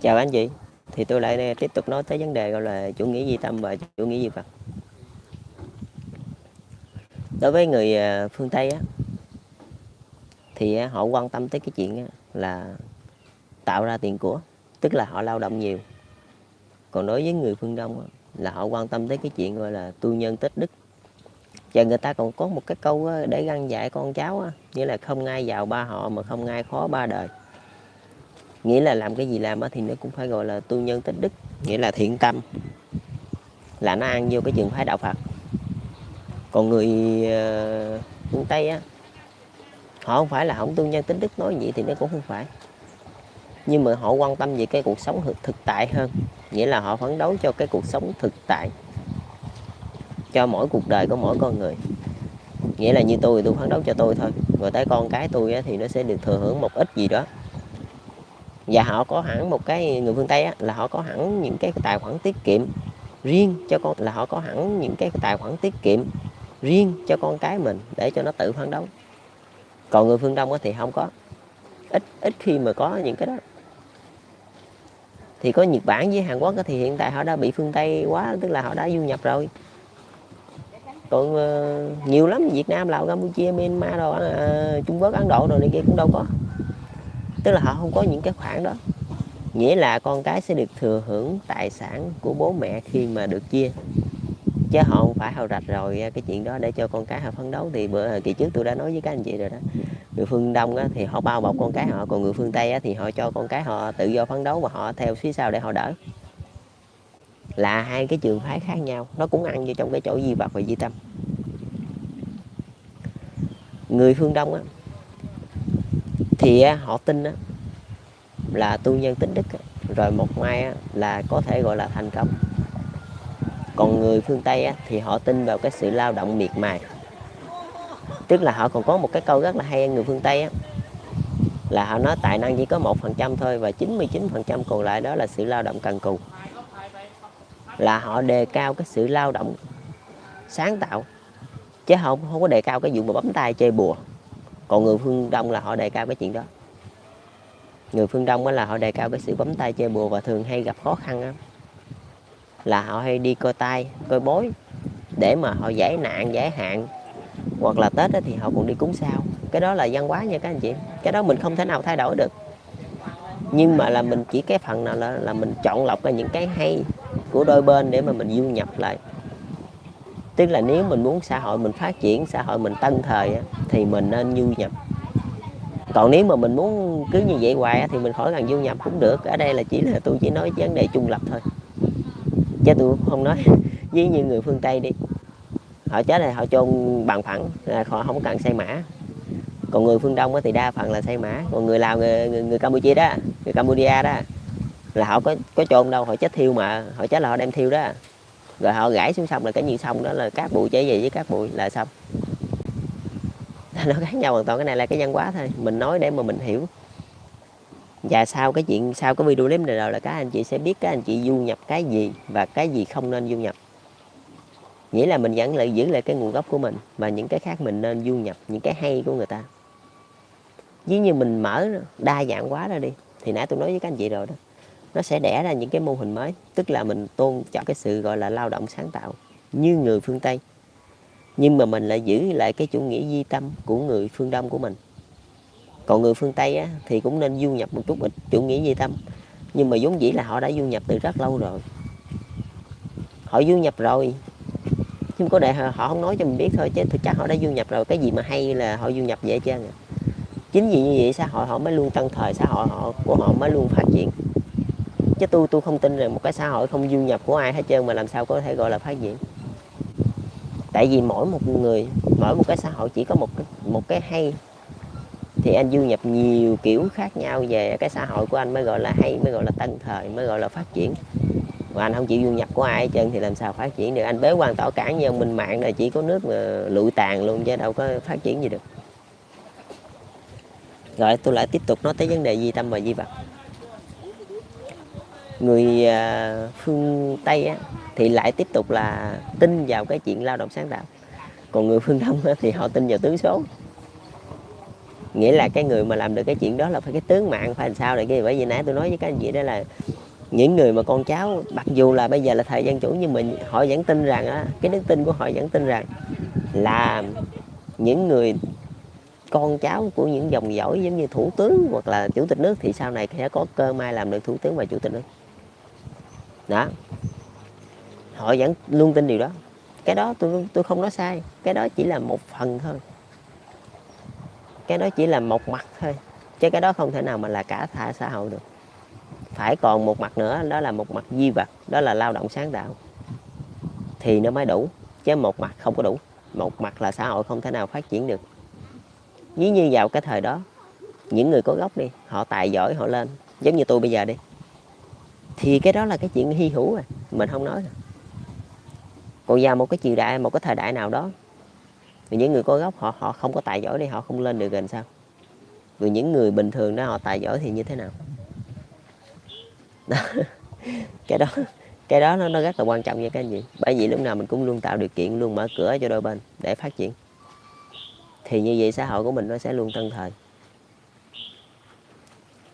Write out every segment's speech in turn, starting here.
Chào anh chị, thì tôi lại tiếp tục nói tới vấn đề gọi là chủ nghĩa duy tâm và chủ nghĩa duy vật. Đối với người phương Tây á, thì họ quan tâm tới cái chuyện là tạo ra tiền của, tức là họ lao động nhiều. Còn đối với người phương Đông á, là họ quan tâm tới cái chuyện gọi là tu nhân tích đức. Và người ta còn có một cái câu để răn dạy con cháu á, nghĩa là không ai giàu ba họ mà không ai khó ba đời. Nghĩa là làm cái gì làm thì nó cũng phải gọi là tu nhân tích đức, nghĩa là thiện tâm, là nó ăn vô cái trường phái đạo Phật. Còn người phương Tây á, họ không phải là không tu nhân tích đức, nói vậy thì nó cũng không phải, nhưng mà họ quan tâm về cái cuộc sống thực tại hơn, nghĩa là họ phấn đấu cho cái cuộc sống thực tại, cho mỗi cuộc đời của mỗi con người. Nghĩa là như tôi thì tôi phấn đấu cho tôi thôi, rồi tới con cái tôi á, thì nó sẽ được thừa hưởng một ít gì đó. Và họ có hẳn một cái, người phương Tây á, là họ có hẳn những cái tài khoản tiết kiệm riêng cho con, là họ có hẳn những cái tài khoản tiết kiệm riêng cho con cái mình để cho nó tự phấn đấu. Còn người phương Đông thì không có, ít khi mà có những cái đó. Thì có Nhật Bản với Hàn Quốc thì hiện tại họ đã bị phương Tây quá, tức là họ đã du nhập rồi. Còn nhiều lắm, Việt Nam, Lào, Campuchia, Myanmar đồ, Trung Quốc, Ấn Độ rồi này kia cũng đâu có. Tức là họ không có những cái khoản đó. Nghĩa là con cái sẽ được thừa hưởng tài sản của bố mẹ khi mà được chia, chứ họ không phải họ rạch rồi cái chuyện đó để cho con cái họ phấn đấu. Thì bữa kỳ trước tôi đã nói với các anh chị rồi đó, người phương Đông thì họ bao bọc con cái họ, còn người phương Tây thì họ cho con cái họ tự do phấn đấu và họ theo phía sau để họ đỡ. Là hai cái trường phái khác nhau, nó cũng ăn vô trong cái chỗ di vật và di tâm. Người phương Đông thì họ tin là tu nhân tích đức rồi một mai là có thể gọi là thành công. Còn người phương Tây thì họ tin vào cái sự lao động miệt mài. Tức là họ còn có một cái câu rất là hay, người phương Tây là họ nói tài năng chỉ có 1% thôi, và 99% còn lại đó là sự lao động cần cù. Là họ đề cao cái sự lao động sáng tạo, chứ không có đề cao cái vụ mà bấm tay chơi bùa. Còn người phương Đông là họ đề cao cái chuyện đó. Người phương Đông là họ đề cao cái sự bấm tay chơi bùa, và thường hay gặp khó khăn là họ hay đi coi tay, coi bói để mà họ giải nạn, giải hạn. Hoặc là Tết thì họ còn đi cúng sao. Cái đó là văn hóa nha các anh chị, cái đó mình không thể nào thay đổi được. Nhưng mà là mình chỉ cái phần nào là mình chọn lọc ra những cái hay của đôi bên để mà mình du nhập lại. Tức là nếu mình muốn xã hội mình phát triển, xã hội mình tân thời thì mình nên du nhập. Còn nếu mà mình muốn cứ như vậy hoài thì mình khỏi cần du nhập cũng được. Ở đây là tôi chỉ nói vấn đề trung lập thôi, chứ tôi không nói với như người phương Tây đi, họ chết thì họ chôn bằng phẳng, họ không cần xây mã. Còn người phương Đông thì đa phần là xây mã. Còn người Lào, người Campuchia đó, người Campuchia đó là họ có chôn đâu, họ chết thiêu, mà họ chết là họ đem thiêu đó, rồi họ gãy xuống sông là cái như sông đó, là cát bụi chảy về với cát bụi là xong. Nó khác nhau hoàn toàn. Cái này là cái văn hóa thôi, mình nói để mà mình hiểu. Và sau cái video clip này rồi là các anh chị sẽ biết các anh chị du nhập cái gì và cái gì không nên du nhập. Nghĩa là mình vẫn giữ lại cái nguồn gốc của mình, và những cái khác mình nên du nhập những cái hay của người ta. Ví như mình mở đa dạng quá ra đi, thì nãy tôi nói với các anh chị rồi đó, nó sẽ đẻ ra những cái mô hình mới. Tức là mình tôn trọng cái sự gọi là lao động sáng tạo như người phương Tây, nhưng mà mình lại giữ lại cái chủ nghĩa duy tâm của người phương Đông của mình. Còn người phương Tây thì cũng nên du nhập một chút ít chủ nghĩa duy tâm, nhưng mà vốn dĩ là họ đã du nhập từ rất lâu rồi. Họ du nhập rồi, nhưng có để họ không nói cho mình biết thôi, chứ thực chất họ đã du nhập rồi. Cái gì mà hay là họ du nhập vậy chứ. Chính vì như vậy xã hội họ mới luôn tân thời, xã hội của họ mới luôn phát triển. Chứ tôi không tin rằng một cái xã hội không du nhập của ai hết trơn mà làm sao có thể gọi là phát triển. Tại vì mỗi một người, mỗi một cái xã hội chỉ có một cái hay, thì anh du nhập nhiều kiểu khác nhau về cái xã hội của anh mới gọi là hay, mới gọi là tân thời, mới gọi là phát triển. Mà anh không chịu du nhập của ai hết trơn thì làm sao phát triển được. Anh bế quan tỏ cản như ông Minh Mạng là chỉ có nước mà lụi tàn luôn, chứ đâu có phát triển gì được. Rồi tôi lại tiếp tục nói tới vấn đề duy tâm và duy vật. Người phương Tây thì lại tiếp tục là tin vào cái chuyện lao động sáng tạo. Còn người phương Đông thì họ tin vào tướng số. Nghĩa là cái người mà làm được cái chuyện đó là phải cái tướng mạng, phải làm sao này kia. Bởi vì nãy tôi nói với các anh chị đó là những người mà con cháu, mặc dù là bây giờ là thời dân chủ, nhưng mà họ vẫn tin rằng á, cái đức tin của họ vẫn tin rằng là những người con cháu của những dòng dõi giống như thủ tướng hoặc là chủ tịch nước thì sau này sẽ có cơ may làm được thủ tướng và chủ tịch nước. Đó, họ vẫn luôn tin điều đó. Cái đó tôi không nói sai, cái đó chỉ là một phần thôi, cái đó chỉ là một mặt thôi, chứ cái đó không thể nào mà là cả thả xã hội được. Phải còn một mặt nữa, đó là một mặt di vật, đó là lao động sáng tạo thì nó mới đủ, chứ một mặt không có đủ. Một mặt là xã hội không thể nào phát triển được. Ví như vào cái thời đó, những người có gốc đi, họ tài giỏi họ lên, giống như tôi bây giờ đi, thì cái đó là cái chuyện hy hữu rồi, mình không nói. Còn vào một cái triều đại, một cái thời đại nào đó, thì những người có gốc họ không có tài giỏi đi, họ không lên được gần sao? Rồi những người bình thường đó họ tài giỏi thì như thế nào? Đó. cái đó cái đó nó rất là quan trọng nha các anh chị. Bởi vì lúc nào mình cũng luôn tạo điều kiện, luôn mở cửa cho đôi bên để phát triển, thì như vậy xã hội của mình nó sẽ luôn tân thời.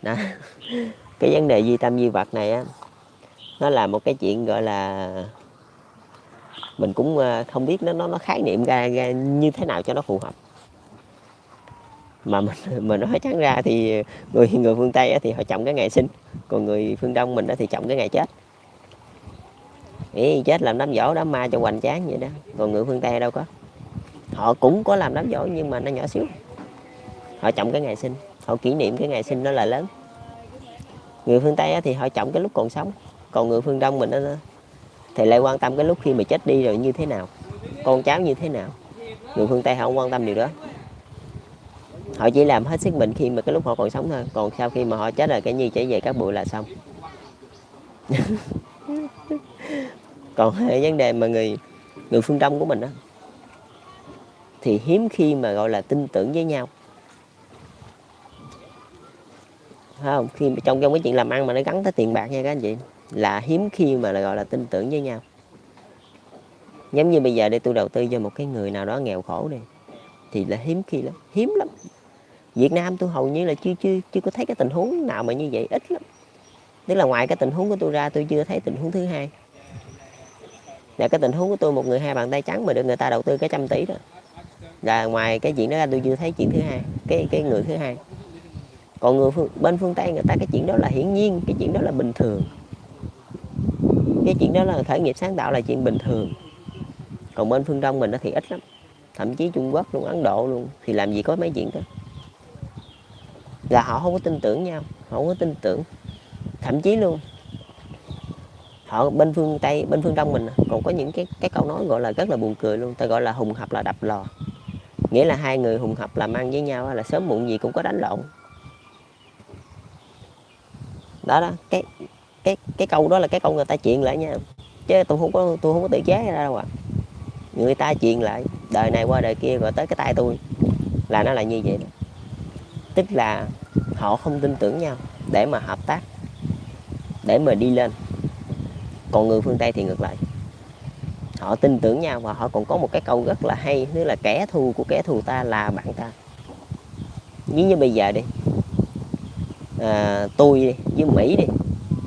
Đó. Cái vấn đề duy tâm duy vật này á, nó là một cái chuyện gọi là mình cũng không biết nó khái niệm ra như thế nào cho nó phù hợp. Mà mình nói trắng ra thì người phương Tây thì họ trọng cái ngày sinh, còn người phương Đông mình thì trọng cái ngày chết. Ý chết làm đám giỗ đám ma cho hoành tráng vậy đó. Còn người phương Tây đâu có, họ cũng có làm đám giỗ nhưng mà nó nhỏ xíu. Họ trọng cái ngày sinh, họ kỷ niệm cái ngày sinh đó là lớn. Người phương Tây thì họ trọng cái lúc còn sống, còn người phương Đông mình thì lại quan tâm cái lúc khi mà chết đi rồi như thế nào, con cháu như thế nào. Người phương Tây họ không quan tâm điều đó, họ chỉ làm hết sức mình khi mà cái lúc họ còn sống thôi, còn sau khi mà họ chết rồi cái như trở về các bụi là xong. Còn vấn đề mà người phương Đông của mình đó, thì hiếm khi mà gọi là tin tưởng với nhau, phải không? Khi trong cái chuyện làm ăn mà nó gắn tới tiền bạc nha các anh chị, là hiếm khi mà là gọi là tin tưởng với nhau. Giống như bây giờ đây tôi đầu tư cho một cái người nào đó nghèo khổ đi, thì là hiếm khi lắm, hiếm lắm. Việt Nam tôi hầu như là chưa có thấy cái tình huống nào mà như vậy, ít lắm. Tức là ngoài cái tình huống của tôi ra, tôi chưa thấy tình huống thứ hai. Là cái tình huống của tôi, một người hai bàn tay trắng mà được người ta đầu tư cái 100 tỷ đó, là ngoài cái chuyện đó ra tôi chưa thấy chuyện thứ hai, cái người thứ hai. Còn bên phương Tây người ta cái chuyện đó là hiển nhiên, cái chuyện đó là bình thường, cái chuyện đó là khởi nghiệp sáng tạo là chuyện bình thường. Còn bên phương Đông mình thì ít lắm, thậm chí Trung Quốc luôn, Ấn Độ luôn, thì làm gì có mấy chuyện đó. Là họ không có tin tưởng nhau, họ không có tin tưởng. Thậm chí luôn họ bên phương Tây, bên phương Đông mình còn có những cái câu nói gọi là rất là buồn cười luôn, ta gọi là hùng hập là đập lò. Nghĩa là hai người hùng hập làm ăn với nhau là sớm muộn gì cũng có đánh lộn. Đó, cái câu đó là cái câu người ta chuyện lại nha, chứ tôi không có tự chế ra đâu à. Người ta chuyện lại, đời này qua đời kia rồi tới cái tay tôi là nó là như vậy đó. Tức là họ không tin tưởng nhau để mà hợp tác, để mà đi lên. Còn người phương Tây thì ngược lại, họ tin tưởng nhau và họ còn có một cái câu rất là hay, tức là kẻ thù của kẻ thù ta là bạn ta. Ví như bây giờ đi, tôi đi, với Mỹ đi,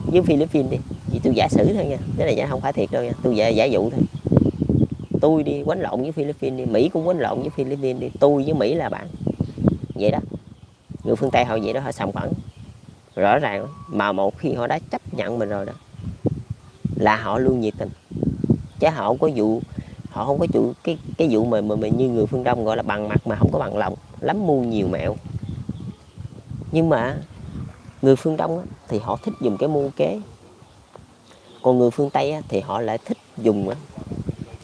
với Philippines đi, thì tôi giả sử thôi nha, cái này không phải thiệt đâu nha, tôi giả dụ thôi. Tôi đi quánh lộn với Philippines đi, Mỹ cũng quánh lộn với Philippines đi, tôi với Mỹ là bạn, vậy đó. Người phương Tây họ vậy đó, họ sòng phẳng rõ ràng. Mà một khi họ đã chấp nhận mình rồi đó là họ luôn nhiệt tình, chứ họ không có vụ, họ không có chủ cái vụ mà như người phương Đông gọi là bằng mặt mà không có bằng lòng, lắm mưu nhiều mẹo. Nhưng mà người phương Đông thì họ thích dùng cái mưu kế, còn người phương Tây thì họ lại thích dùng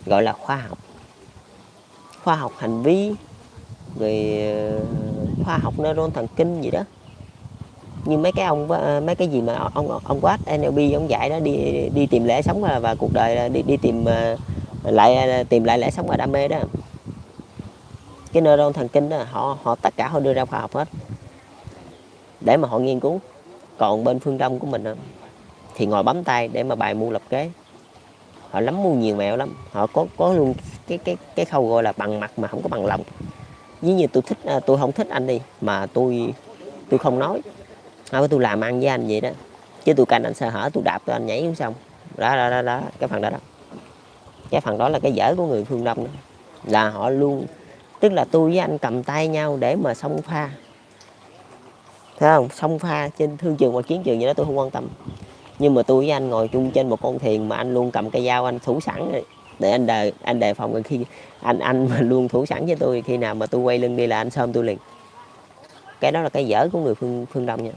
gọi là khoa học hành vi, rồi khoa học neuron thần kinh gì đó. Như mấy cái gì mà ông Watt NLP ông dạy đó, đi tìm lẽ sống và cuộc đời, đi tìm lại lẽ sống và đam mê đó. Cái neuron thần kinh đó, họ tất cả họ đưa ra khoa học hết để mà họ nghiên cứu. Còn bên phương Đông của mình thì ngồi bấm tay để mà bài mưu lập kế. Họ lắm mưu nhiều mẹo lắm, họ có luôn cái khâu gọi là bằng mặt mà không có bằng lòng. ví như tôi thích tôi không thích anh đi mà tôi không nói, không tôi làm ăn với anh vậy đó, chứ tôi canh anh sơ hở tôi đạp tôi anh nhảy xuống sông. Đó cái phần đó đó, cái phần đó là cái dở của người phương Đông đó. Là họ luôn, tức là tôi với anh cầm tay nhau để mà xông pha, thấy không, xông pha trên thương trường hoặc chiến trường vậy đó tôi không quan tâm, nhưng mà tôi với anh ngồi chung trên một con thuyền mà anh luôn cầm cây dao anh thủ sẵn rồi để anh đề phòng, khi anh mà luôn thủ sẵn với tôi, khi nào mà tôi quay lưng đi là anh xôm tôi liền. Cái đó là cái dở của người phương Đông nha,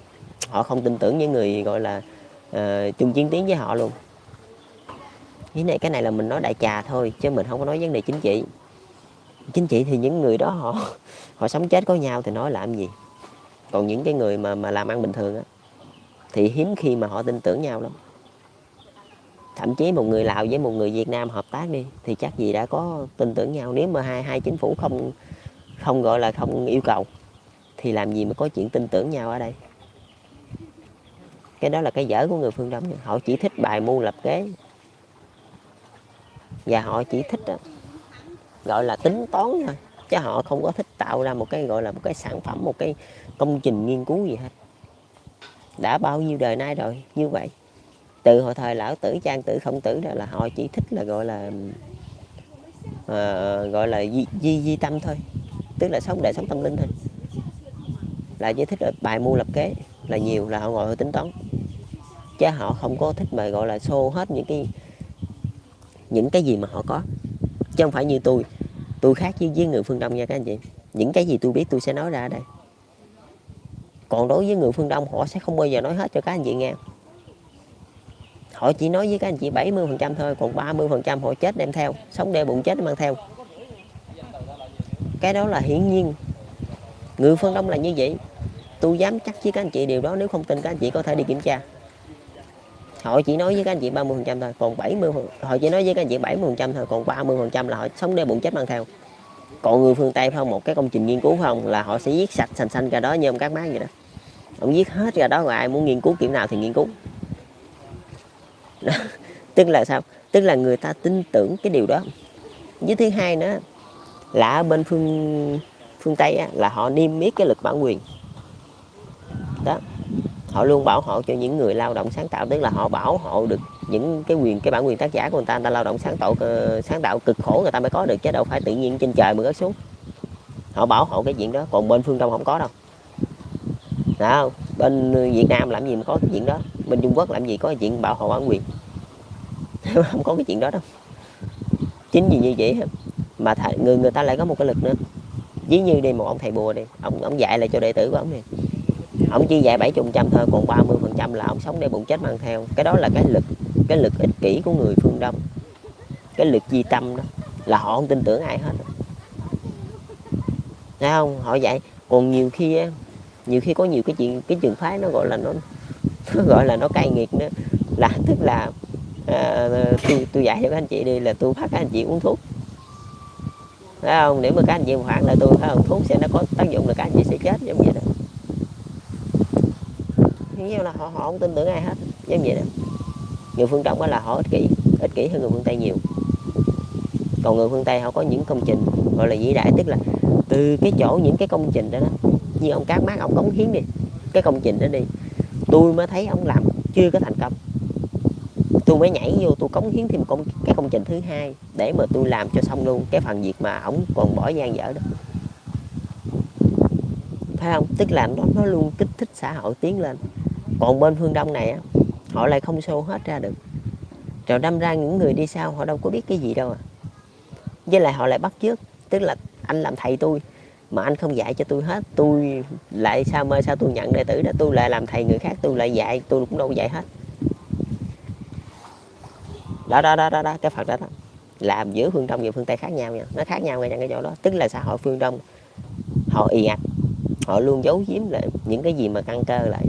họ không tin tưởng những người gọi là chung chiến tiến với họ luôn. Cái này là mình nói đại trà thôi chứ mình không có nói vấn đề chính trị. Chính trị thì những người đó họ sống chết có nhau thì nói làm gì, còn những cái người mà làm ăn bình thường á thì hiếm khi mà họ tin tưởng nhau lắm. Thậm chí một người Lào với một người Việt Nam hợp tác đi thì chắc gì đã có tin tưởng nhau, nếu mà hai chính phủ không gọi là không yêu cầu thì làm gì mà có chuyện tin tưởng nhau ở đây. Cái đó là cái dở của người phương Đông, họ chỉ thích bài mưu lập kế và họ chỉ thích gọi là tính toán thôi, chứ họ không có thích tạo ra một cái gọi là một cái sản phẩm, một cái công trình nghiên cứu gì hết. Đã bao nhiêu đời nay rồi như vậy, từ hồi thời Lão Tử, Trang Tử, Khổng Tử đó là họ chỉ thích là gọi là di tâm thôi, tức là sống đời sống tâm linh thôi, là chỉ thích bài mưu lập kế là nhiều, là họ ngồi họ tính toán, chứ họ không có thích mà gọi là show hết những cái gì mà họ có. Chứ không phải như tôi khác với người phương Đông nha các anh chị, những cái gì tôi biết tôi sẽ nói ra ở đây, còn đối với người phương Đông họ sẽ không bao giờ nói hết cho các anh chị nghe, họ chỉ nói với các anh chị 70% thôi, còn 30% họ chết đem theo, sống đeo bụng chết mang theo. Cái đó là hiển nhiên, người phương Đông là như vậy, tôi dám chắc với các anh chị điều đó, nếu không tin các anh chị có thể đi kiểm tra. Họ chỉ nói với các anh chị 30% thôi, còn 70 họ chỉ nói với các anh chị 70% thôi, còn 30% là họ sống đeo bụng chết mang theo. Còn người phương Tây phải không, một cái công trình nghiên cứu phải không, là họ sẽ giết sạch sành xanh ra đó như ông Các Mác vậy đó, ông giết hết ra đó, rồi ai muốn nghiên cứu kiểu nào thì nghiên cứu đó. Tức là sao, tức là người ta tin tưởng cái điều đó. Với thứ hai nữa là ở bên phương Tây á, là họ niêm yết cái lực bản quyền đó, họ luôn bảo hộ cho những người lao động sáng tạo, tức là họ bảo hộ được những cái bản quyền tác giả của người ta lao động sáng tạo cực khổ người ta mới có được, chứ đâu phải tự nhiên trên trời mà rớt xuống. Họ bảo hộ cái chuyện đó, còn bên phương Đông không có đâu. Đó, bên Việt Nam làm gì mà có cái chuyện đó, bên Trung Quốc làm gì có cái chuyện bảo hộ bản quyền không có cái chuyện đó đâu. Chính vì như vậy mà người ta lại có một cái lực nữa. Ví như đi một ông thầy bùa đi, ông dạy lại cho đệ tử của ông này, ông chỉ dạy 70% thôi, còn 30% là ông sống để bụng chết mang theo. Cái đó là cái lực ích kỷ của người phương Đông, cái lực di tâm đó, là họ không tin tưởng ai hết, thấy không, họ dạy. Còn nhiều khi có nhiều cái trường phái nó gọi là nó cay nghiệt nữa, là tức là tôi dạy cho các anh chị đi là tôi bắt các anh chị uống thuốc, thấy không, nếu mà các anh chị phản lại tôi phải không, thuốc sẽ nó có tác dụng là các anh chị sẽ chết giống vậy đó. Như là họ không tin tưởng ai hết giống vậy đó. Người phương Đông đó là họ ích kỷ hơn người phương Tây nhiều. Còn người phương Tây họ có những công trình gọi là vĩ đại, tức là từ cái chỗ những cái công trình đó, như ông Các Mác ông cống hiến đi cái công trình đó đi, tôi mới thấy ông làm chưa có thành công, tôi mới nhảy vô tôi cống hiến thêm cái công trình thứ hai để mà tôi làm cho xong luôn cái phần việc mà ổng còn bỏ dang dở đó, phải không, tức là nó luôn kích thích xã hội tiến lên. Còn bên phương Đông này á, họ lại không show hết ra được, rồi đâm ra những người đi sau họ đâu có biết cái gì đâu với lại họ lại bắt chước, tức là anh làm thầy tôi mà anh không dạy cho tôi hết, tôi lại sao tôi nhận đệ tử đó, tôi lại làm thầy người khác, tôi lại dạy, tôi cũng đâu dạy hết. Đó cái phần đó làm giữa phương Đông và phương Tây khác nhau nha, nó khác nhau ngay trong cái chỗ đó. Tức là xã hội phương Đông họ ì ạch, họ luôn giấu giếm lại những cái gì mà căn cơ lại,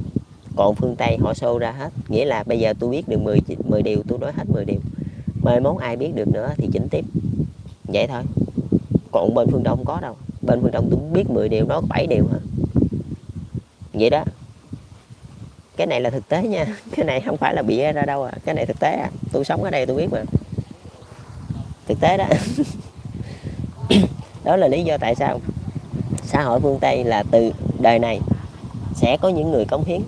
còn phương Tây họ show ra hết, nghĩa là bây giờ tôi biết được 10 điều tôi nói hết 10 điều, mai mốt ai biết được nữa thì chỉnh tiếp, vậy thôi. Còn bên phương Đông không có đâu, bên phương Đông tôi biết 10 điều nói 7 điều hả, vậy đó. Cái này là thực tế nha, cái này không phải là bịa ra đâu cái này thực tế tôi sống ở đây tôi biết mà, thực tế đó. Đó là lý do tại sao Xã hội phương Tây là từ đời này sẽ có những người cống hiến,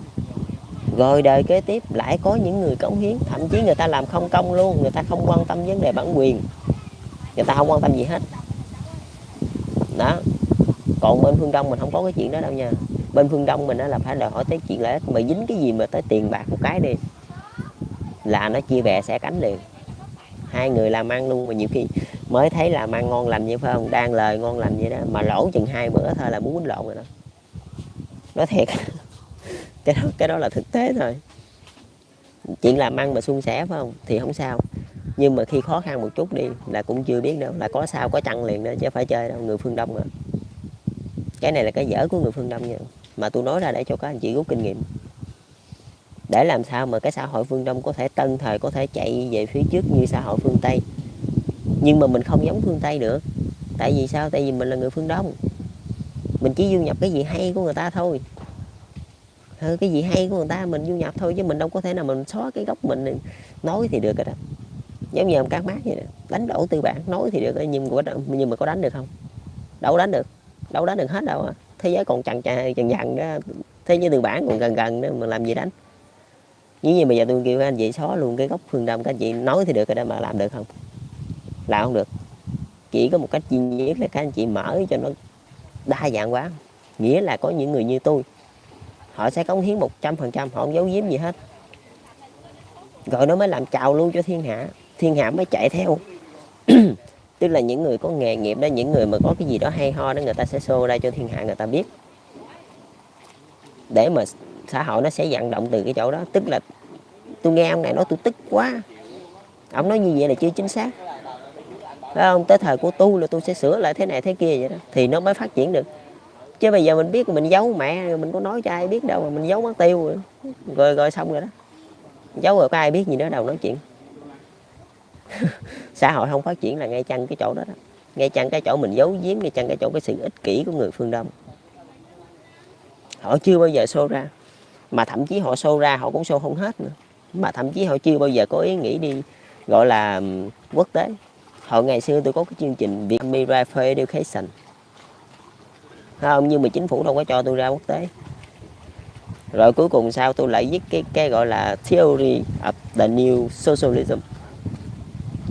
rồi đời kế tiếp lại có những người cống hiến, thậm chí người ta làm không công luôn, người ta không quan tâm vấn đề bản quyền, người ta không quan tâm gì hết đó. Còn bên phương Đông mình không có cái chuyện đó đâu nha. Bên phương Đông mình đó là phải đòi hỏi tới chuyện lợi ích, mà dính cái gì mà tới tiền bạc một cái đi là nó chia bè xẻ cánh liền, hai người làm ăn luôn. Mà nhiều khi mới thấy làm ăn ngon lành vậy phải không, đang lời ngon lành vậy đó, mà lỗ chừng 2 bữa thôi là muốn quýnh lộn rồi đó, nói thiệt. Cái đó là thực tế thôi. Chuyện làm ăn mà suôn sẻ phải không thì không sao, nhưng mà khi khó khăn một chút đi là cũng chưa biết đâu, là có sao có chăng liền đó chứ phải chơi đâu. Người phương Đông rồi, cái này là cái dở của người phương Đông nha, mà tôi nói ra để cho các anh chị rút kinh nghiệm, để làm sao mà cái xã hội phương Đông có thể tân thời, có thể chạy về phía trước như xã hội phương Tây. Nhưng mà mình không giống phương Tây được. Tại vì sao? Tại vì mình là người phương Đông, mình chỉ du nhập cái gì hay của người ta thôi. Cái gì hay của người ta mình du nhập thôi, chứ mình đâu có thể nào mình xóa cái gốc mình. Nói thì được rồi đó, giống như ông Các Mác vậy đó, đánh đổ tư bản, nói thì được, nhưng mà có đánh được không? Đâu đánh được, đâu đánh được hết đâu. Thế giới còn chằng dần đó, thế giới tư bản còn gần gần đó mà làm gì đánh. Nếu như bây giờ tôi kêu các anh chị xóa luôn cái gốc phương Đông, các anh chị nói thì được rồi đó, mà làm được không? Làm không được. Chỉ có một cách duy nhất là các anh chị mở cho nó đa dạng quá, nghĩa là có những người như tôi, họ sẽ cống hiến 100%, họ không giấu giếm gì hết, rồi nó mới làm trào lưu cho thiên hạ mới chạy theo. Tức là những người có nghề nghiệp đó, những người mà có cái gì đó hay ho đó, người ta sẽ show ra cho thiên hạ người ta biết, để mà xã hội nó sẽ vận động từ cái chỗ đó. Tức là tôi nghe ông này nói tôi tức quá, ông nói như vậy là chưa chính xác, phải không? Tới thời của tôi là tôi sẽ sửa lại thế này thế kia vậy đó, thì nó mới phát triển được. Chứ bây giờ mình biết mình giấu mẹ, mình có nói cho ai biết đâu, mà mình giấu mất tiêu rồi xong rồi đó, giấu rồi có ai biết gì nữa đâu nói chuyện. Xã hội không phát triển là ngay chăng cái chỗ đó đó, ngay chăng cái chỗ mình giấu giếm, ngay chăng cái chỗ cái sự ích kỷ của người phương Đông. Họ chưa bao giờ show ra, mà thậm chí họ show ra họ cũng show không hết nữa, mà thậm chí họ chưa bao giờ có ý nghĩ đi gọi là quốc tế. Hồi ngày xưa tôi có cái chương trình Vietnamese for Education, không, nhưng mà chính phủ đâu có cho tôi ra quốc tế. Rồi cuối cùng sao tôi lại viết cái gọi là Theory of the New Socialism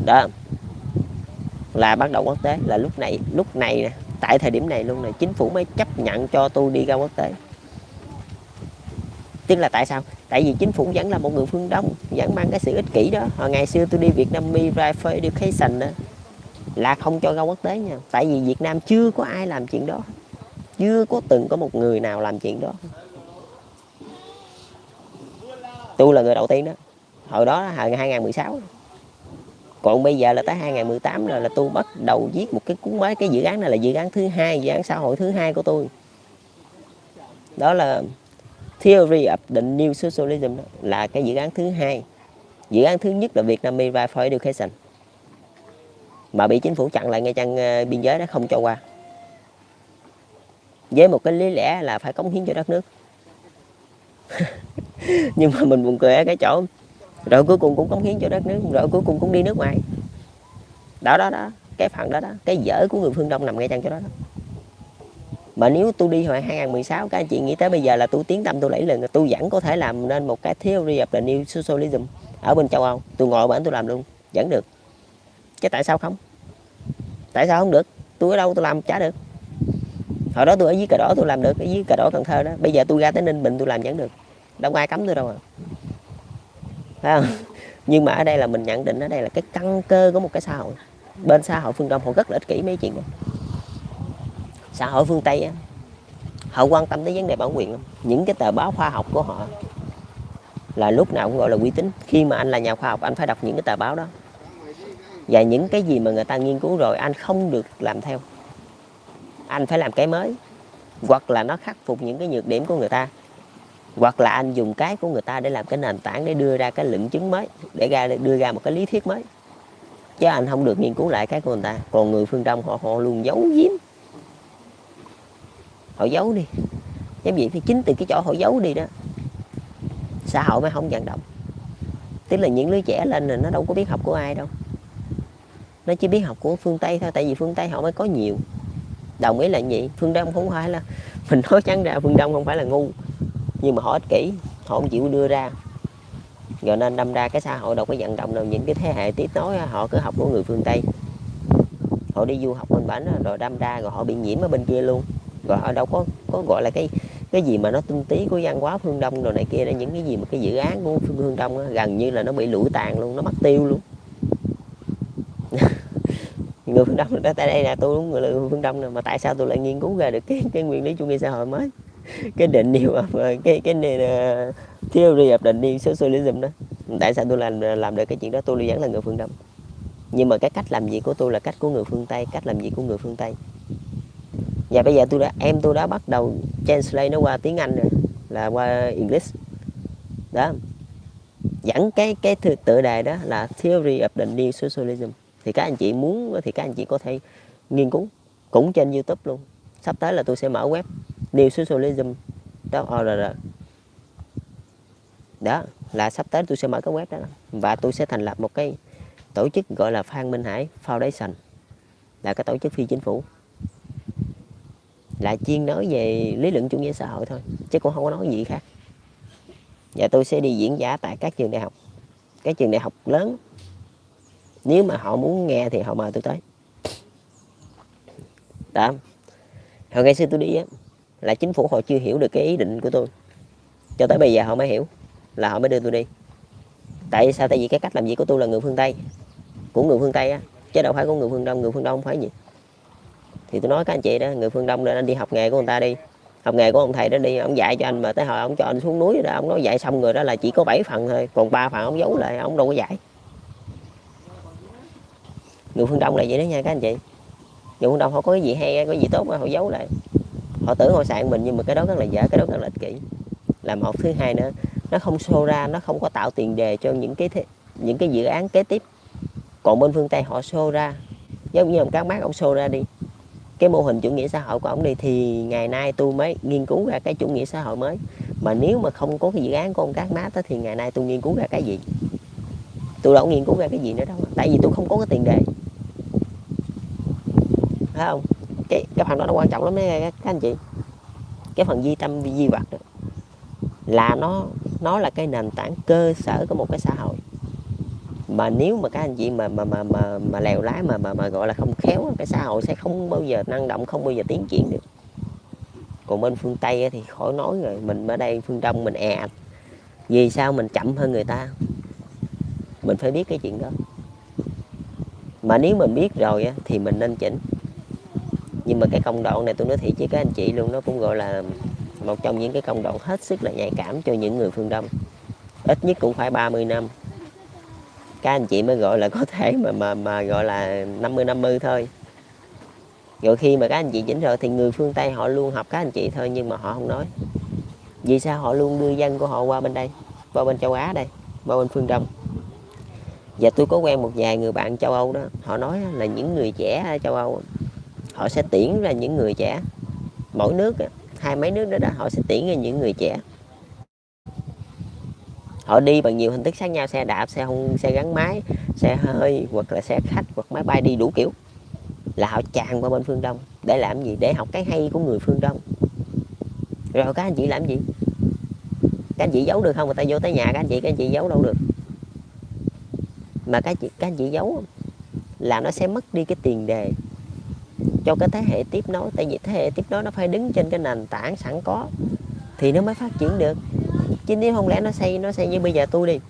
đó, là bắt đầu quốc tế. Là lúc này nè, tại thời điểm này luôn này, chính phủ mới chấp nhận cho tôi đi ra quốc tế. Tức là tại sao? Tại vì chính phủ vẫn là một người phương Đông, vẫn mang cái sự ích kỷ đó. Hồi ngày xưa tôi đi Vietnamese for Education đó, là không cho ra quốc tế nha. Tại vì Việt Nam chưa có ai làm chuyện đó, chưa có từng có một người nào làm chuyện đó. Tôi là người đầu tiên đó. Hồi đó là 2016. Còn bây giờ là tới 2018 rồi, là tôi bắt đầu viết một cái cuốn mới. Cái dự án này là dự án thứ hai, dự án xã hội thứ hai của tôi. Đó là Theory of the New Socialism đó, là cái dự án thứ hai. Dự án thứ nhất là Vietnamese for Education, mà bị chính phủ chặn lại ngay chân biên giới đó, không cho qua, với một cái lý lẽ là phải cống hiến cho đất nước. Nhưng mà mình buồn cười ở cái chỗ rồi cuối cùng cũng cống hiến cho đất nước, rồi cuối cùng cũng đi nước ngoài. Đó, cái phần đó, cái dở của người phương Đông nằm ngay chân chỗ đó. Mà nếu tôi đi hồi 2016, các anh chị nghĩ tới bây giờ là tôi tiến tâm tôi lẫy lừng, tôi vẫn có thể làm nên một cái Theory of the New Socialism ở bên châu Âu. Tôi ngồi bển tôi làm luôn, vẫn được. Chứ tại sao không? Tại sao không được? Tôi ở đâu tôi làm chả được. Hồi đó tôi ở dưới Cờ Đỏ tôi làm được, ở dưới Cờ Đỏ Cần Thơ đó. Bây giờ tôi ra tới Ninh Bình tôi làm vẫn được, đâu ai cấm tôi đâu à. Phải không? Nhưng mà ở đây là mình nhận định ở đây là cái căn cơ của một cái xã hội. Bên xã hội phương Đông họ rất là ích kỷ mấy chuyện đó. Xã hội phương Tây á, họ quan tâm tới vấn đề bản quyền lắm. Những cái tờ báo khoa học của họ là lúc nào cũng gọi là uy tín. Khi mà anh là nhà khoa học, anh phải đọc những cái tờ báo đó, và những cái gì mà người ta nghiên cứu rồi anh không được làm theo, anh phải làm cái mới, hoặc là nó khắc phục những cái nhược điểm của người ta, hoặc là anh dùng cái của người ta để làm cái nền tảng để đưa ra cái luận chứng mới, để đưa ra một cái lý thuyết mới, chứ anh không được nghiên cứu lại cái của người ta. Còn người phương Đông họ luôn giấu giếm, họ giấu đi. Giống vậy thì chính từ cái chỗ họ giấu đi đó, xã hội mới không vận động. Tức là những đứa trẻ lên rồi nó đâu có biết học của ai đâu, nó chỉ biết học của phương Tây thôi. Tại vì phương Tây họ mới có nhiều, Đồng ý là gì? Phương Đông không phải là, mình nói trắng ra phương Đông không phải là ngu, nhưng mà họ ích kỷ, họ không chịu đưa ra, rồi nên đâm ra cái xã hội đâu có vận động đâu. Những cái thế hệ tiếp nối họ cứ học của người phương Tây, họ đi du học bên bển rồi đâm ra rồi họ bị nhiễm ở bên kia luôn, rồi họ đâu có gọi là cái gì mà nó tinh tí của văn hóa phương Đông rồi này kia đó. Những cái gì mà cái dự án của phương Đông đó, gần như là nó bị lụi tàn luôn, nó mất tiêu luôn. Người phương Đông tại đây là tôi đúng người phương Đông này, mà tại sao tôi lại nghiên cứu ra được cái nguyên lý chủ nghĩa xã hội mới, cái định điều cái này là theory of the new socialism đó. Tại sao tôi làm được cái chuyện đó? Tôi vẫn là người phương Đông, nhưng mà cái cách làm việc của tôi là cách của người phương Tây, cách làm việc của người phương Tây. Và bây giờ tôi đã bắt đầu translate nó qua tiếng Anh rồi, là qua English đó. Dẫn cái tựa đề đó là Theory of the New Socialism. Thì các anh chị muốn thì các anh chị có thể nghiên cứu cũng trên YouTube luôn. Sắp tới là tôi sẽ mở web New Socialism .org. Đó là sắp tới tôi sẽ mở cái web đó, và tôi sẽ thành lập một cái tổ chức gọi là Phan Minh Hải Foundation, là cái tổ chức phi chính phủ, là chuyên nói về lý luận chủ nghĩa xã hội thôi, chứ cũng không có nói gì khác. Và tôi sẽ đi diễn giả tại các trường đại học, các trường đại học lớn. Nếu mà họ muốn nghe thì họ mời tôi tới. Đó. Hồi ngày xưa tôi đi á, là chính phủ họ chưa hiểu được cái ý định của tôi, cho tới bây giờ họ mới hiểu, là họ mới đưa tôi đi. Tại sao? Tại vì cái cách làm việc của tôi là người phương Tây, của người phương Tây á, chứ đâu phải của người phương Đông. Người phương Đông không phải gì. Thì tôi nói các anh chị đó, người phương Đông nên anh đi học nghề của người ta đi, học nghề của ông thầy đó đi, ông dạy cho anh, mà tới hồi ông cho anh xuống núi đó, ông nói dạy xong rồi đó là chỉ có 7 phần thôi, còn 3 phần ông giấu lại, ông đâu có dạy. Người phương Đông là vậy đó nha các anh chị. Người phương Đông họ có cái gì hay, có cái gì tốt mà họ giấu lại, họ tưởng họ sạn mình, nhưng mà cái đó rất là dở, cái đó rất là ích kỷ là một. Thứ hai nữa, nó không show ra, nó không có tạo tiền đề cho những cái dự án kế tiếp. Còn bên phương Tây họ show ra, giống như ông Karl Marx ông show ra đi cái mô hình chủ nghĩa xã hội của ông đi, thì ngày nay tôi mới nghiên cứu ra cái chủ nghĩa xã hội mới. Mà nếu mà không có cái dự án của ông Karl Marx thì ngày nay tôi nghiên cứu ra cái gì? Tôi đâu nghiên cứu ra cái gì nữa đâu, tại vì tôi không có cái tiền đề, phải không? Cái phần đó nó quan trọng lắm đấy các anh chị. Cái phần di tâm di vật đó, là nó là cái nền tảng cơ sở của một cái xã hội. Mà nếu mà các anh chị mà lèo lái mà gọi là không khéo, cái xã hội sẽ không bao giờ năng động, không bao giờ tiến triển được. Còn bên phương Tây thì khỏi nói rồi, mình ở đây phương Đông mình ạt. Vì sao mình chậm hơn người ta? Mình phải biết cái chuyện đó. Mà nếu mình biết rồi thì mình nên chỉnh. Nhưng mà cái công đoạn này tôi nói thiệt với các anh chị luôn, nó cũng gọi là một trong những cái công đoạn hết sức là nhạy cảm cho những người phương Đông. Ít nhất cũng phải 30 năm các anh chị mới gọi là có thể mà gọi là 50-50 thôi. Rồi khi mà các anh chị chỉnh rồi thì người phương Tây họ luôn học các anh chị thôi, nhưng mà họ không nói. Vì sao? Họ luôn đưa dân của họ qua bên đây, qua bên châu Á đây, qua bên phương Đông. Và tôi có quen một vài người bạn châu Âu đó, họ nói là những người trẻ ở châu Âu họ sẽ tuyển ra những người trẻ, mỗi nước hai mấy nước đó họ sẽ tuyển ra những người trẻ. Họ đi bằng nhiều hình thức khác nhau, xe đạp, xe gắn máy, xe hơi, hoặc là xe khách, hoặc máy bay, đi đủ kiểu. Là họ tràn qua bên phương Đông để làm gì? Để học cái hay của người phương Đông. Rồi các anh chị làm gì? Các anh chị giấu được không? Người ta vô tới nhà các anh chị giấu đâu được. Mà các anh chị giấu là nó sẽ mất đi cái tiền đề cho cái thế hệ tiếp nối. Tại vì thế hệ tiếp nối nó phải đứng trên cái nền tảng sẵn có thì nó mới phát triển được. Chứ nếu không lẽ nó xây như bây giờ tôi đi,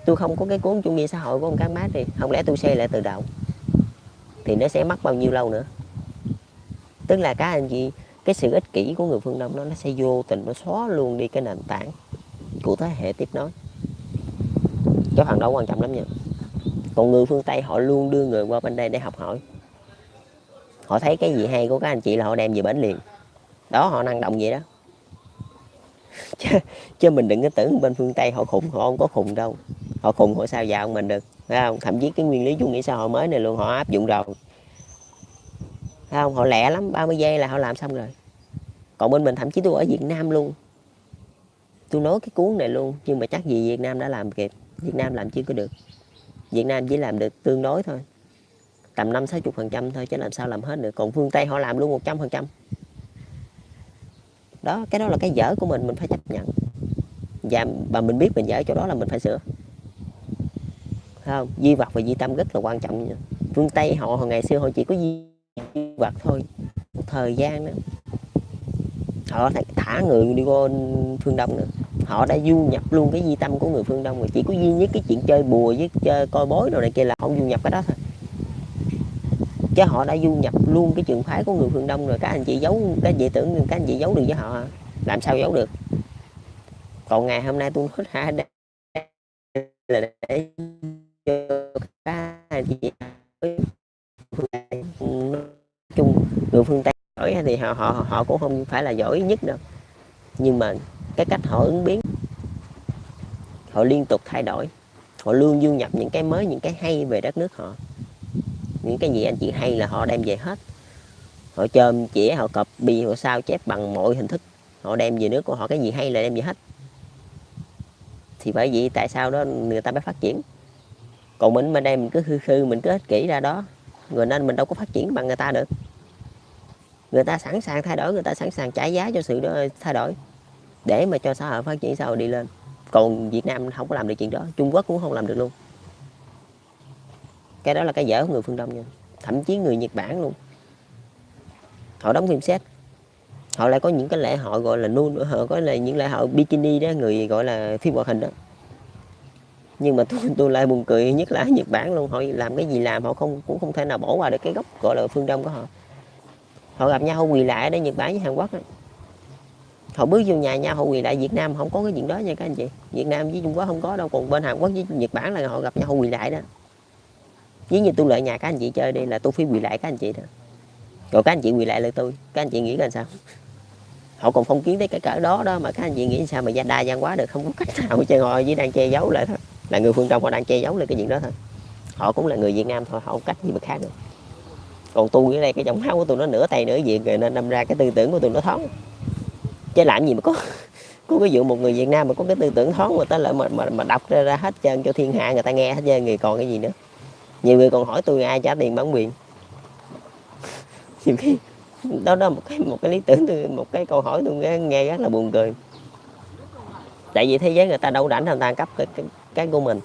tôi không có cái cuốn chủ nghĩa xã hội của ông Karl Marx thì không lẽ tôi xây lại từ đầu, thì nó sẽ mất bao nhiêu lâu nữa? Tức là các anh chị, cái sự ích kỷ của người phương Đông nó sẽ vô tình nó xóa luôn đi cái nền tảng của thế hệ tiếp nối. Cái phần đó quan trọng lắm nha. Còn người phương Tây họ luôn đưa người qua bên đây để học hỏi. Họ thấy cái gì hay của các anh chị là họ đem về bển liền. Đó, họ năng động vậy đó. Chứ mình đừng có tưởng bên phương Tây họ khùng, họ không có khùng đâu. Họ khùng họ sao vào mình được, phải không? Thậm chí cái nguyên lý chủ nghĩa xã hội mới này luôn họ áp dụng rồi, phải không? Họ lẹ lắm, 30 giây là họ làm xong rồi. Còn bên mình, thậm chí tôi ở Việt Nam luôn, tôi nói cái cuốn này luôn, nhưng mà chắc gì Việt Nam đã làm kịp. Việt Nam làm chưa có được. Việt Nam chỉ làm được tương đối thôi. tầm 50-60% thôi, chứ làm sao làm hết được. Còn phương Tây họ làm luôn 100%. Đó, cái đó là cái dở của mình phải chấp nhận. Và mình biết mình dở chỗ đó là mình phải sửa. Thấy không? Di vật và di tâm rất là quan trọng nha. Phương Tây họ ngày xưa họ chỉ có di vật thôi. Một thời gian đó họ thả người đi qua phương Đông nữa. Họ đã du nhập luôn cái di tâm của người phương Đông rồi. Chỉ có duy nhất cái chuyện chơi bùa với chơi coi bói rồi này kia là không du nhập cái đó thôi. Chứ họ đã du nhập luôn cái trường phái của người phương Đông rồi. Các anh chị giấu, các chị tưởng các anh chị giấu được với họ, làm sao giấu được. Còn ngày hôm nay tôi nói ra đây là để cho các anh chị nói chung người phương Tây giỏi thì họ cũng không phải là giỏi nhất đâu, nhưng mà cái cách họ ứng biến, họ liên tục thay đổi, họ luôn du nhập những cái mới, những cái hay về đất nước họ. Những cái gì anh chị hay là họ đem về hết. Họ chôm chỉ, họ copy, họ sao chép bằng mọi hình thức, họ đem về nước của họ. Cái gì hay là đem về hết. Thì bởi vậy tại sao đó người ta mới phát triển. Còn mình bên đây mình cứ khư mình cứ ích kỷ ra đó, rồi nên mình đâu có phát triển bằng người ta được. Người ta sẵn sàng thay đổi, người ta sẵn sàng trả giá cho sự thay đổi để mà cho xã hội phát triển, xã hội đi lên. Còn Việt Nam không có làm được chuyện đó, Trung Quốc cũng không làm được luôn. Cái đó là cái dở của người phương Đông nha. Thậm chí người Nhật Bản luôn, họ đóng phim set, họ lại có những cái lễ hội gọi là họ có là những lễ hội bikini đó, người gọi là phim hoạt hình đó. Nhưng mà tôi lại buồn cười nhất là ở Nhật Bản luôn, họ làm cái gì làm họ cũng không thể nào bỏ qua được cái gốc gọi là phương Đông của họ. Họ gặp nhau họ quỳ lại ở đây, Nhật Bản với Hàn Quốc đó. Họ bước vô nhà nhau họ quỳ lại. Việt Nam không có cái chuyện đó nha các anh chị. Việt Nam với Trung Quốc không có đâu. Còn bên Hàn Quốc với Nhật Bản là họ gặp nhau họ quỳ lại đó. Ví như tôi lại nhà các anh chị chơi đi là tôi phải quỳ lại các anh chị đó. Rồi các anh chị quỳ lại là tôi. Các anh chị nghĩ là sao? Họ còn phong kiến tới cái cỡ đó đó mà các anh chị nghĩ sao mà đa văn hóa được. Không có cách nào chơi ngồi với đang che giấu lại thôi. Là người phương Đông họ đang che giấu lại cái chuyện đó thôi. Họ cũng là người Việt Nam thôi, họ không cách gì mà khác được. Còn tôi ở đây cái dòng máu của tôi nó nửa Tây nửa Việt rồi, nên đâm ra cái tư tưởng của tôi nó thoáng. Chứ làm gì mà có cái vụ một người Việt Nam mà có cái tư tưởng thoáng mà tới lại mà đọc ra hết trơn cho thiên hạ người ta nghe hết trơn, người còn cái gì nữa. Nhiều người còn hỏi tôi ai trả tiền bản quyền. Nhiều khi đó một cái lý tưởng tôi, một cái câu hỏi tôi nghe rất là buồn cười. Tại vì thế giới người ta đâu rảnh người ta ăn cắp cái của mình.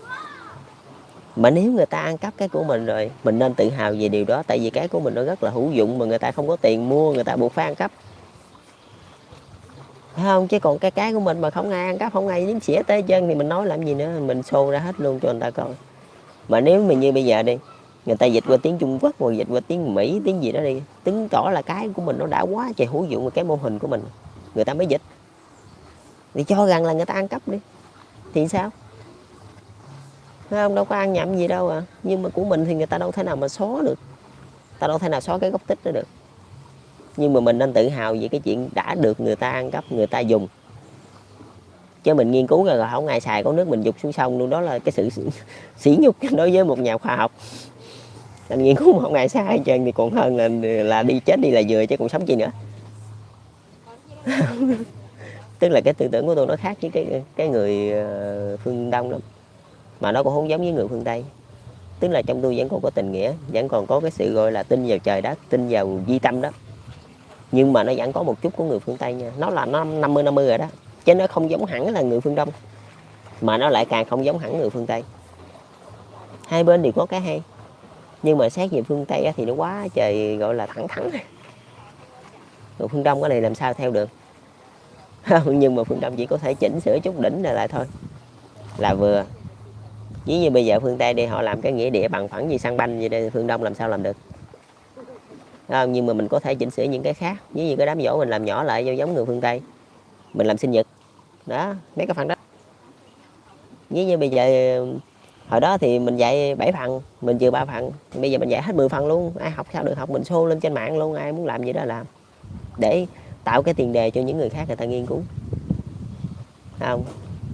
Mà nếu người ta ăn cắp cái của mình rồi, mình nên tự hào về điều đó. Tại vì cái của mình nó rất là hữu dụng mà người ta không có tiền mua, người ta buộc phải ăn cắp. Phải không? Chứ còn cái của mình mà không ai ăn cắp, không ai đếm xỉa tới chân thì mình nói làm gì nữa. Mình show ra hết luôn cho người ta coi. Mà nếu mình như bây giờ đi, người ta dịch qua tiếng Trung Quốc hoặc dịch qua tiếng Mỹ, tiếng gì đó đi, chứng tỏ là cái của mình nó đã quá trời hữu dụng, cái mô hình của mình người ta mới dịch. Thì cho rằng là người ta ăn cắp đi thì sao? Phải không? Đâu có ăn nhậm gì đâu à. Nhưng mà của mình thì người ta đâu thể nào mà xóa được, ta đâu thể nào xóa cái gốc tích đó được. Nhưng mà mình nên tự hào về cái chuyện đã được người ta ăn cắp, người ta dùng. Chứ mình nghiên cứu rồi không ai xài, có nước mình dục xuống sông luôn. Đó là cái sự sỉ nhục đối với một nhà khoa học. Anh nghiên cứu mà không ai xài hết trơn thì còn hơn là đi chết đi là vừa, chứ còn sống chi nữa. Tức là cái tư tưởng của tôi nó khác với cái người phương Đông lắm. Mà nó cũng không giống với người phương Tây. Tức là trong tôi vẫn còn có tình nghĩa, vẫn còn có cái sự gọi là tin vào trời đất, tin vào duy tâm đó. Nhưng mà nó vẫn có một chút của người phương Tây nha. Nó là 50-50 rồi đó. Chứ nó không giống hẳn là người phương Đông, mà nó lại càng không giống hẳn người phương Tây. Hai bên đều có cái hay. Nhưng mà xét về phương Tây thì nó quá trời gọi là thẳng thắn. Người phương Đông cái này làm sao theo được. Nhưng mà phương Đông chỉ có thể chỉnh sửa chút đỉnh lại thôi là vừa. Ví như bây giờ phương Tây đi họ làm cái nghĩa địa bằng phẳng gì săn banh vậy đây, phương Đông làm sao làm được. Nhưng mà mình có thể chỉnh sửa những cái khác. Ví như cái đám giỗ mình làm nhỏ lại cho giống người phương Tây, mình làm sinh nhật đó, mấy cái phần đó. Ví như bây giờ hồi đó thì mình dạy 7 phần, mình trừ 3 phần, bây giờ mình dạy hết 10 phần luôn. Ai học sao được học, mình show lên trên mạng luôn, ai muốn làm gì đó làm, để tạo cái tiền đề cho những người khác người ta nghiên cứu. Không,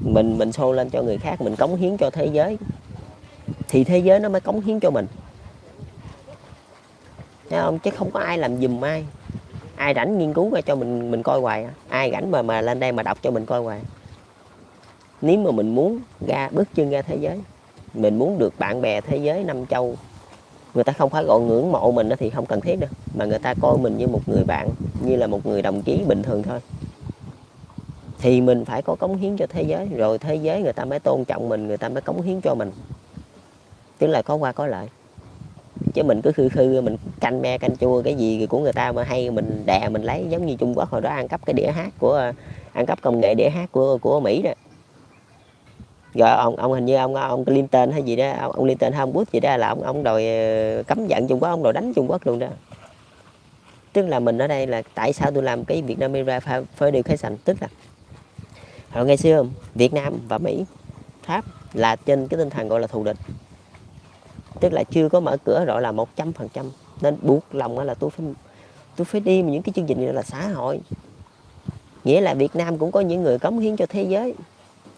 mình show lên cho người khác, mình cống hiến cho thế giới thì thế giới nó mới cống hiến cho mình. Thấy không? Chứ không có ai làm giùm ai rảnh nghiên cứu ra cho mình coi hoài, ai rảnh mà lên đây mà đọc cho mình coi hoài. Nếu mà mình muốn bước chân ra thế giới, mình muốn được bạn bè thế giới năm châu Người ta không phải gọi ngưỡng mộ mình thì không cần thiết đâu, mà người ta coi mình như một người bạn, như là một người đồng chí bình thường thôi. Thì mình phải có cống hiến cho thế giới, rồi thế giới người ta mới tôn trọng mình, người ta mới cống hiến cho mình. Tức là có qua có lại. Chứ mình cứ khư mình canh me canh chua cái gì của người ta mà hay mình đè mình lấy, giống như Trung Quốc hồi đó ăn cắp cái đĩa hát của, ăn cắp công nghệ đĩa hát của Mỹ đó. Rồi ông hình như ông Clinton hay gì đó, ông Clinton hay ông Bush gì đó, là ông đòi cấm vận Trung Quốc, ông đòi đánh Trung Quốc luôn đó. Tức là mình ở đây là tại sao tôi làm cái Việt Nam First Education, tức là hồi ngày xưa Việt Nam và Mỹ, Pháp là trên cái tinh thần gọi là thù địch, tức là chưa có mở cửa rõ là 100%, nên buộc lòng là tôi phải đi những cái chương trình gọi là xã hội, nghĩa là Việt Nam cũng có những người cống hiến cho thế giới,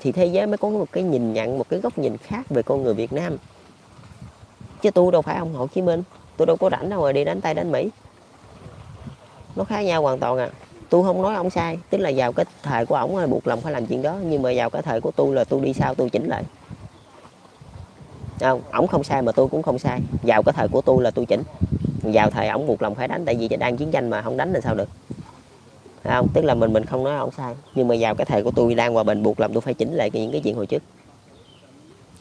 thì thế giới mới có một cái nhìn nhận, một cái góc nhìn khác về con người Việt Nam. Chứ tôi đâu phải ông Hồ Chí Minh, tôi đâu có rảnh đâu mà đi đánh Tây đánh Mỹ, nó khác nhau hoàn toàn à. Tôi không nói ông sai, tức là vào cái thời của ổng buộc lòng phải làm chuyện đó, nhưng mà vào cái thời của tôi là tôi đi sau tôi chỉnh lại. Không, ổng không sai mà tôi cũng không sai, vào cái thời của tôi là tôi chỉnh, vào thời ổng buộc lòng phải đánh, tại vì đang chiến tranh mà không đánh là sao được. Không, tức là mình không nói ổng sai, nhưng mà vào cái thời của tôi đang hòa bình, buộc lòng tôi phải chỉnh lại những cái chuyện hồi trước.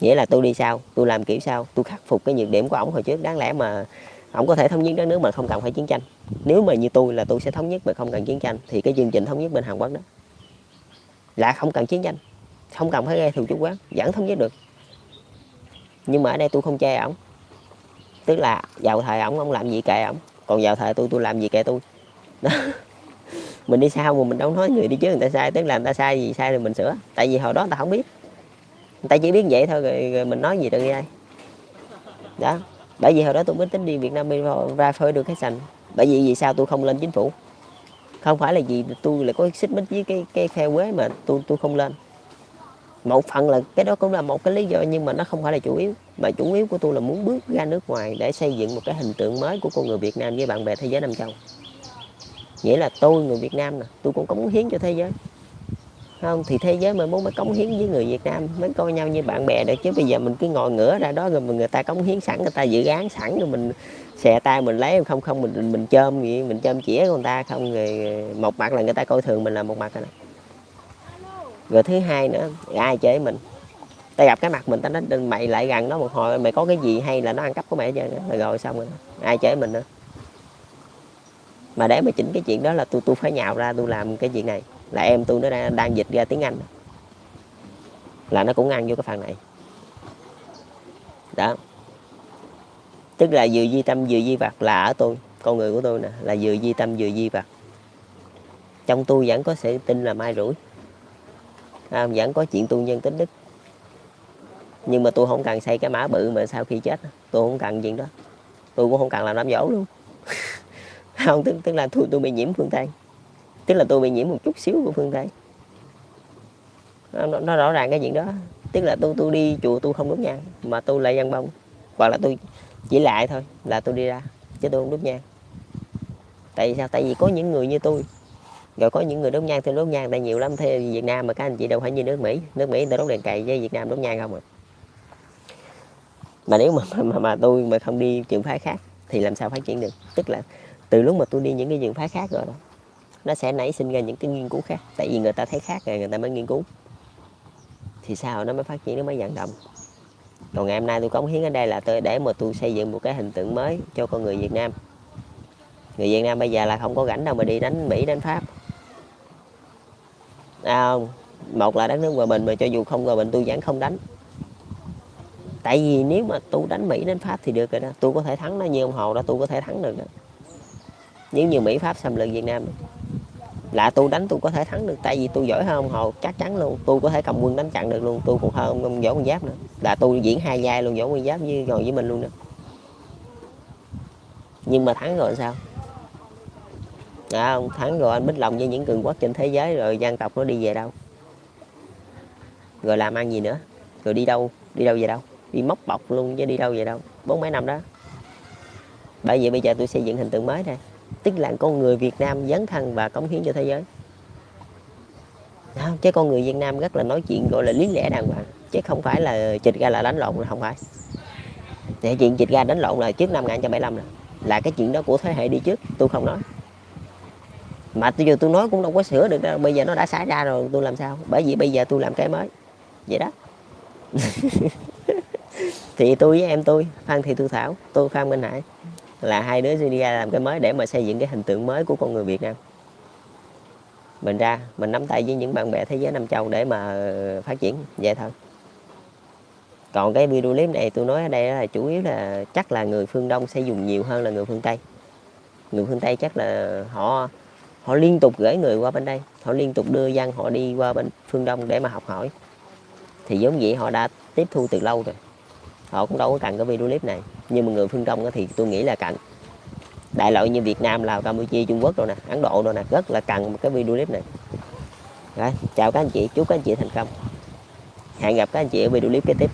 Nghĩa là tôi đi sau, tôi làm kiểu sau, tôi khắc phục cái nhược điểm của ổng hồi trước. Đáng lẽ mà ổng có thể thống nhất đất nước mà không cần phải chiến tranh. Nếu mà như tôi là tôi sẽ thống nhất mà không cần chiến tranh, thì cái chương trình thống nhất bên Hàn Quốc đó là không cần chiến tranh, không cần phải gây thù chuốc oán, vẫn thống nhất được. Nhưng mà ở đây tôi không chê ổng, tức là vào thời ổng làm gì kệ ổng, còn vào thời tôi làm gì kệ tôi đó. Mình đi sau mà mình đâu nói người đi trước người ta sai, tức là người ta sai gì sai thì mình sửa, tại vì hồi đó người ta không biết, người ta chỉ biết vậy thôi, rồi mình nói gì được nghe đó. Bởi vì hồi đó tôi mới tính đi Việt Nam ra phơi được cái sành, bởi vì sao tôi không lên chính phủ, không phải là gì tôi lại có xích mích với cái phe Quế mà tôi không lên. Một phần là cái đó cũng là một cái lý do, nhưng mà nó không phải là chủ yếu, mà chủ yếu của tôi là muốn bước ra nước ngoài để xây dựng một cái hình tượng mới của con người Việt Nam với bạn bè thế giới năm châu. Nghĩa là tôi người Việt Nam nè, tôi cũng cống hiến cho thế giới, không thì thế giới mới muốn mới cống hiến với người Việt Nam, mới coi nhau như bạn bè được. Chứ bây giờ mình cứ ngồi ngửa ra đó rồi người ta cống hiến sẵn, người ta dự án sẵn, rồi mình xè tay mình lấy, không mình chôm gì, mình chôm chĩa của người ta không, rồi một mặt là người ta coi thường mình là một mặt rồi đó. Rồi thứ hai nữa, ai chế mình, ta gặp cái mặt mình ta nói mày lại gần nó một hồi, mày có cái gì hay là nó ăn cắp của mày hết trơn, rồi xong rồi ai chế mình nữa. Mà để mà chỉnh cái chuyện đó là tôi phải nhào ra tôi làm cái chuyện này, là em tôi nó đang dịch ra tiếng Anh, là nó cũng ăn vô cái phần này đó. Tức là vừa di tâm vừa di vật, là ở tôi, con người của tôi nè, là vừa di tâm vừa di vật. Trong tôi vẫn có sự tin là mai rủi, vẫn có chuyện tu nhân tính đức, nhưng mà tôi không cần xây cái mã bự mà sau khi chết tôi không cần chuyện đó, tôi cũng không cần làm đám dỗ luôn. Không, tức là tôi bị nhiễm phương Tây, tức là tôi bị nhiễm một chút xíu của phương Tây, nó rõ ràng cái chuyện đó. Tức là tôi đi chùa tôi không đốt nhang, mà tôi lại dân bông, hoặc là tôi chỉ lại thôi là tôi đi ra, chứ tôi không đốt nhang. Tại vì sao? Tại vì có những người như tôi, rồi có những người đốt nhang, tôi đốt nhang tại nhiều lắm. Thế Việt Nam mà các anh chị đâu phải như nước Mỹ, nước Mỹ người ta đốt đèn cày, với Việt Nam đốt nhang không à. Mà nếu mà tôi mà không đi trường phái khác thì làm sao phát triển được. Tức là từ lúc mà tôi đi những cái trường phái khác rồi đó, nó sẽ nảy sinh ra những cái nghiên cứu khác, tại vì người ta thấy khác rồi người ta mới nghiên cứu, thì sao nó mới phát triển, nó mới vận động. Còn ngày hôm nay tôi cống hiến ở đây là để mà tôi xây dựng một cái hình tượng mới cho con người Việt Nam. Người Việt Nam bây giờ là không có rảnh đâu mà đi đánh Mỹ đánh Pháp, không. Một là đất nước hòa bình, mà cho dù không hòa bình tôi vẫn không đánh. Tại vì nếu mà tôi đánh Mỹ đánh Pháp thì được rồi đó, tôi có thể thắng nó, như ông Hồ đó, tôi có thể thắng được đó. Nếu như Mỹ Pháp xâm lược Việt Nam là tôi đánh, tôi có thể thắng được, tại vì tôi giỏi hơn ông Hồ chắc chắn luôn. Tôi có thể cầm quân đánh chặn được luôn, tôi cũng hơn ông Võ Nguyên Giáp nữa, là tôi diễn hai vai luôn, Võ Nguyên Giáp với ngồi với mình luôn đó. Nhưng mà thắng rồi sao? Không, thắng rồi anh mít lòng với những cường quốc trên thế giới, rồi dân tộc nó đi về đâu, rồi làm ăn gì nữa, rồi đi đâu về đâu, đi móc bọc luôn chứ đi đâu về đâu 40 năm đó. Bởi vậy bây giờ tôi xây dựng hình tượng mới đây, tức là con người Việt Nam dấn thân và cống hiến cho thế giới. Chứ con người Việt Nam rất là nói chuyện gọi là lý lẽ đàng hoàng, chứ không phải là chịch ra là đánh lộn, là không phải. Thì chuyện dịch ra đánh lộn là trước năm 1975 nè, là cái chuyện đó của thế hệ đi trước, tôi không nói. Mà bây giờ tôi nói cũng đâu có sửa được đâu, bây giờ nó đã xảy ra rồi tôi làm sao, bởi vì bây giờ tôi làm cái mới vậy đó. Thì tôi với em tôi Phan Thị Thu Thảo, tôi Phan Minh Hải, là hai đứa đi ra làm cái mới để mà xây dựng cái hình tượng mới của con người Việt Nam. Mình ra mình nắm tay với những bạn bè thế giới Nam Châu để mà phát triển vậy thôi. Còn cái video clip này tôi nói ở đây là chủ yếu là chắc là người phương Đông sẽ dùng nhiều hơn là người phương Tây. Người phương Tây chắc là họ liên tục gửi người qua bên đây, họ liên tục đưa dân họ đi qua bên phương Đông để mà học hỏi. Thì giống vậy họ đã tiếp thu từ lâu rồi, họ cũng đâu có cần cái video clip này. Nhưng mà người phương Đông thì tôi nghĩ là cần. Đại loại như Việt Nam, Lào, Campuchia, Trung Quốc rồi nè, Ấn Độ rồi nè, rất là cần một cái video clip này. Rồi, chào các anh chị, chúc các anh chị thành công. Hẹn gặp các anh chị ở video clip kế tiếp.